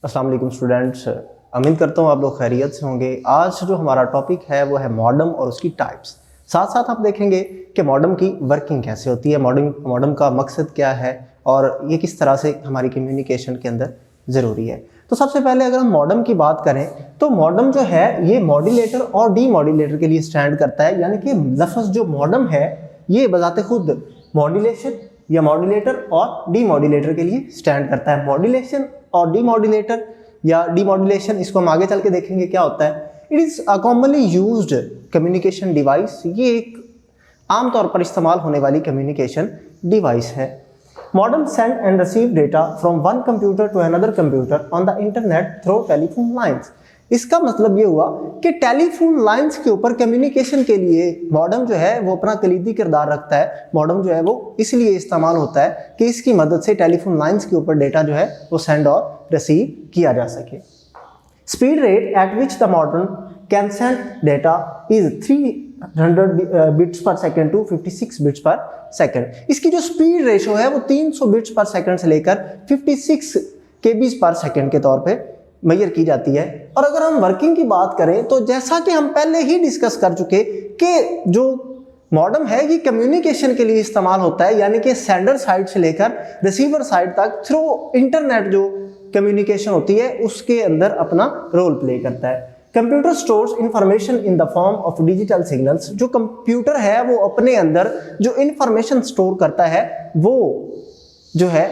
अस्सलाम वालेकुम स्टूडेंट्स, उम्मीद करता हूँ आप लोग खैरियत से होंगे। आज जो हमारा टॉपिक है वो है मॉडेम और उसकी टाइप्स। साथ साथ आप देखेंगे कि मॉडेम की वर्किंग कैसे होती है, मॉडेम का मकसद क्या है और ये किस तरह से हमारी कम्युनिकेशन के अंदर ज़रूरी है। तो सबसे पहले अगर हम मॉडेम की बात करें तो मॉडेम जो है ये मॉड्यूलेटर और डी मॉड्यूलेटर के लिए स्टैंड करता है, यानी कि लफ्ज़ जो मॉडेम है ये बजाते खुद मॉड्यूलेशन या मॉड्यूलेटर और डी मॉड्यूलेटर के लिए स्टैंड करता है। मॉड्यूलेशन और डीमॉड्यूलेटर या डीमॉड्यूलेशन, इसको हम आगे चल के देखेंगे क्या होता है। It is a commonly used communication device, ये एक आमतौर पर इस्तेमाल होने वाली कम्युनिकेशन डिवाइस है। Modem send and receive data from one computer to another computer on the internet through telephone lines. इसका मतलब ये हुआ कि टेलीफोन लाइंस के ऊपर कम्युनिकेशन के लिए मॉडेम जो है वो अपना कलीदी किरदार रखता है। मॉडेम जो है वो इसलिए इस्तेमाल होता है कि इसकी मदद से टेलीफोन लाइंस के ऊपर डेटा जो है वो सेंड और रिसीव किया जा सके। Speed rate at which the modem can send data is 300 bits पर सेकेंड टू 56 बिट्स पर सेकेंड। इसकी जो स्पीड रेशो है वो 300 बिट्स पर सेकेंड से लेकर 56 केबीज पर सेकेंड के तौर पे मेजर की जाती है। और अगर हम वर्किंग की बात करें तो जैसा कि हम पहले ही डिस्कस कर चुके कि जो मॉडेम है ये कम्युनिकेशन के लिए इस्तेमाल होता है, यानी कि सेंडर साइड से लेकर रिसीवर साइड तक थ्रू इंटरनेट जो कम्युनिकेशन होती है उसके अंदर अपना रोल प्ले करता है। Computer stores information in the form of digital signals. जो कंप्यूटर है वो अपने अंदर जो इंफॉर्मेशन स्टोर करता है वो जो है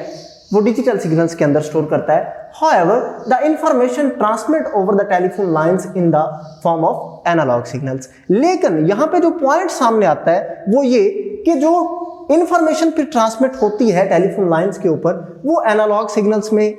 वो डिजिटल सिग्नल्स के अंदर स्टोर करता है। However, the information transmit over the telephone lines in the form of analog signals। लेकिन यहाँ पे जो पॉइंट सामने आता है वो ये कि जो इंफॉर्मेशन फिर ट्रांसमिट होती है टेलीफोन लाइंस के ऊपर वो एनालॉग सिग्नल्स में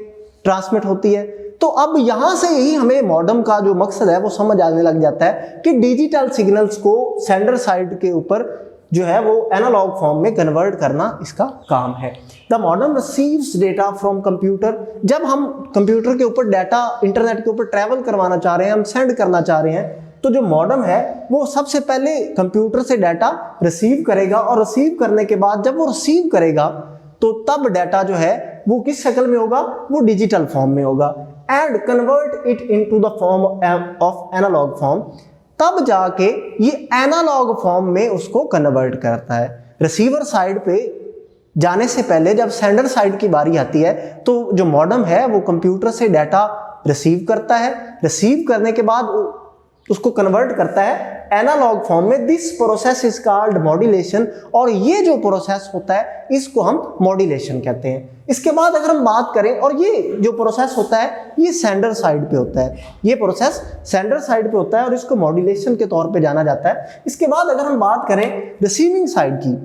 ट्रांसमिट होती है। तो अब यहाँ से ही हमें मॉडेम का जो मकसद है वो समझ आने लग जाता है कि डिजिटल सिग्नल्स को सेंडर साइड के ऊपर जो है वो एनालॉग फॉर्म में कन्वर्ट करना इसका काम है। The modem receives data from computer. जब हम कंप्यूटर के ऊपर डाटा इंटरनेट के ऊपर ट्रैवल करवाना चाह रहे हैं, हम सेंड करना चाह रहे हैं, तो जो मॉडेम है वो सबसे पहले कंप्यूटर से डाटा रिसीव करेगा और रिसीव करने के बाद जब वो रिसीव करेगा तो तब डाटा जो है वो किस शक्ल में होगा, वो डिजिटल फॉर्म में होगा। And convert it into the form of analog form. तब जाके ये एनालॉग फॉर्म में उसको कन्वर्ट करता है। रिसीवर साइड पे जाने से पहले जब सेंडर साइड की बारी आती है तो जो मॉडेम है वो कंप्यूटर से डाटा रिसीव करता है। रिसीव करने के बाद उसको कन्वर्ट करता है एनालॉग फॉर्म में। This process is called modulation. और ये जो प्रोसेस होता है इसको हम मॉड्यूलेशन कहते हैं। इसके बाद अगर हम बात करें, और ये जो प्रोसेस होता है ये सेंडर साइड पे होता है, ये प्रोसेस सेंडर साइड पे होता है और इसको मॉड्यूलेशन के तौर पे जाना जाता है। इसके बाद अगर हम बात करें रिसीविंग साइड की,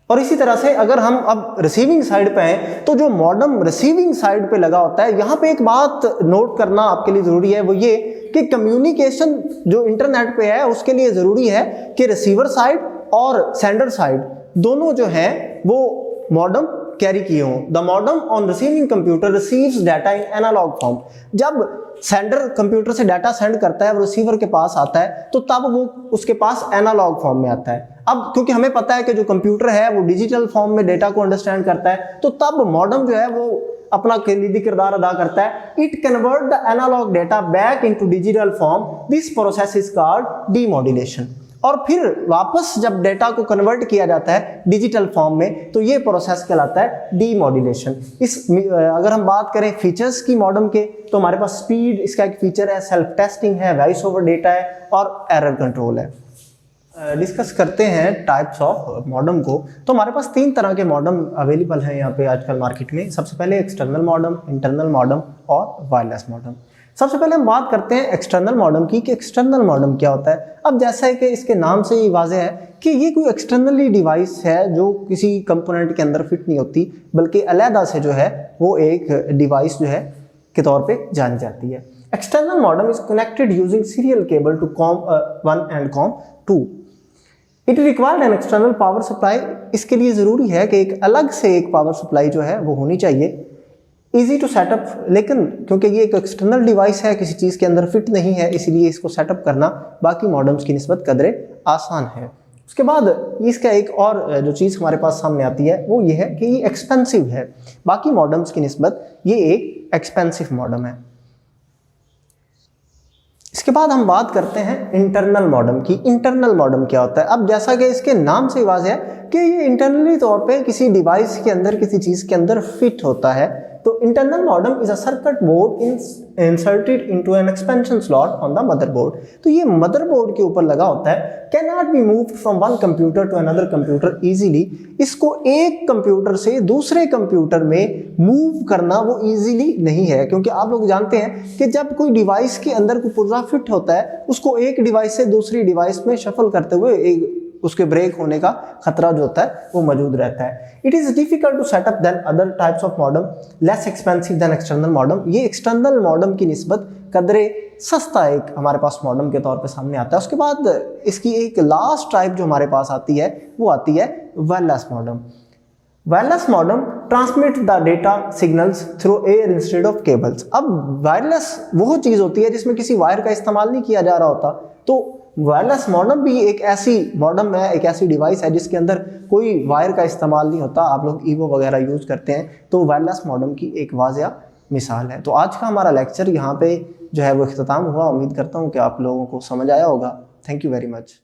और इसी तरह से अगर हम अब रिसीविंग साइड पे हैं तो जो मॉडेम रिसीविंग साइड पे लगा होता है, यहाँ पे एक बात नोट करना आपके लिए जरूरी है, वो ये कि कम्युनिकेशन जो इंटरनेट पे है उसके लिए जरूरी है कि रिसीवर साइड और सेंडर साइड दोनों जो है वो मॉडेम कैरी किए हों। The modem on receiving computer receives data in analog form. जब सेंडर कंप्यूटर से डाटा सेंड करता है, वो रिसीवर के पास आता है, तो तब वो उसके पास एनालॉग फॉर्म में आता है। अब क्योंकि हमें पता है कि जो कंप्यूटर है वो डिजिटल फॉर्म में डेटा को अंडरस्टैंड करता है, तो तब मॉडेम जो है वो अपना कलीदी किरदार अदा करता है। It convert the analog data back into digital form. This process is called demodulation. और फिर वापस जब डेटा को कन्वर्ट किया जाता है डिजिटल फॉर्म में तो ये प्रोसेस कहलाता है डीमॉड्यूलेशन। अगर हम बात करें फीचर्स की मॉडेम के, तो हमारे पास स्पीड इसका एक फीचर है, सेल्फ टेस्टिंग है, वॉइस ओवर डेटा है और एरर कंट्रोल है। डिस्कस करते हैं टाइप्स ऑफ मॉडेम को। तो हमारे पास 3 तरह के मॉडेम अवेलेबल हैं यहाँ पे आजकल मार्केट में। सबसे पहले एक्सटर्नल मॉडेम, इंटरनल मॉडेम और वायरलेस मॉडेम। सबसे पहले हम बात करते हैं एक्सटर्नल मॉडेम की कि एक्सटर्नल मॉडेम क्या होता है। अब जैसा है कि इसके नाम से ही वाज़ेह है कि ये कोई एक्सटर्नली डिवाइस है जो किसी कंपोनेंट के अंदर फिट नहीं होती, बल्कि अलहदा से जो है वो एक डिवाइस जो है के तौर पे जानी जाती है। External modem is connected using serial cable to COM 1 and COM 2। It required an external power supply. इसके लिए ज़रूरी है कि एक अलग से एक पावर सप्लाई जो है वो होनी चाहिए। ईजी टू सेटअप, लेकिन क्योंकि ये एक एक्सटर्नल डिवाइस है, किसी चीज़ के अंदर फिट नहीं है, इसीलिए इसको सेटअप करना बाकी मॉडेम्स की निस्बत कदरे आसान है। उसके बाद इसका एक और जो चीज़ हमारे पास सामने आती है वो ये है कि ये एक्सपेंसिव है, बाकी मॉडम्स की निस्बत ये एक एक्सपेंसिव मॉडम है। इसके बाद हम बात करते हैं इंटरनल मॉडम की। इंटरनल मॉडम क्या होता है? अब जैसा कि इसके नाम से वाज़ेह है कि ये इंटरनली तौर पे किसी डिवाइस के अंदर, किसी चीज़ के अंदर फिट होता है। तो internal modem is a circuit board inserted into an expansion slot on the motherboard. तो ये मदरबोर्ड के ऊपर लगा होता है, can not be moved from one computer to another computer easily. इसको एक कंप्यूटर से दूसरे कंप्यूटर में मूव करना वो इजीली नहीं है, क्योंकि आप लोग जानते हैं कि जब कोई डिवाइस के अंदर कोई पुर्जा फिट होता है, उसको एक डिवाइस से दूसरी डिवाइस में शफल करते हुए उसके ब्रेक होने का खतरा जो होता है वो मौजूद रहता है। It is difficult to setup than other types of modem, less expensive than external modem. ये एक्सटर्नल मॉडम की निस्बत कदरे सस्ता एक हमारे पास मॉडम के तौर पे सामने आता है। उसके बाद इसकी एक लास्ट टाइप जो हमारे पास आती है वो आती है wireless modem. Wireless modem transmit the data signals through air instead of cables. अब वायरलेस वो चीज़ होती है जिसमें किसी वायर का इस्तेमाल नहीं किया जा रहा होता। तो वायरलेस मॉडम भी एक ऐसी मॉडम है, एक ऐसी डिवाइस है जिसके अंदर कोई वायर का इस्तेमाल नहीं होता। आप लोग ईवो वगैरह यूज करते हैं, तो वायरलेस मॉडम की एक वाज़िया मिसाल है। तो आज का हमारा लेक्चर यहाँ पे जो है वो इख्तिताम हुआ। उम्मीद करता हूँ कि आप लोगों को समझ आया होगा। Thank you very much.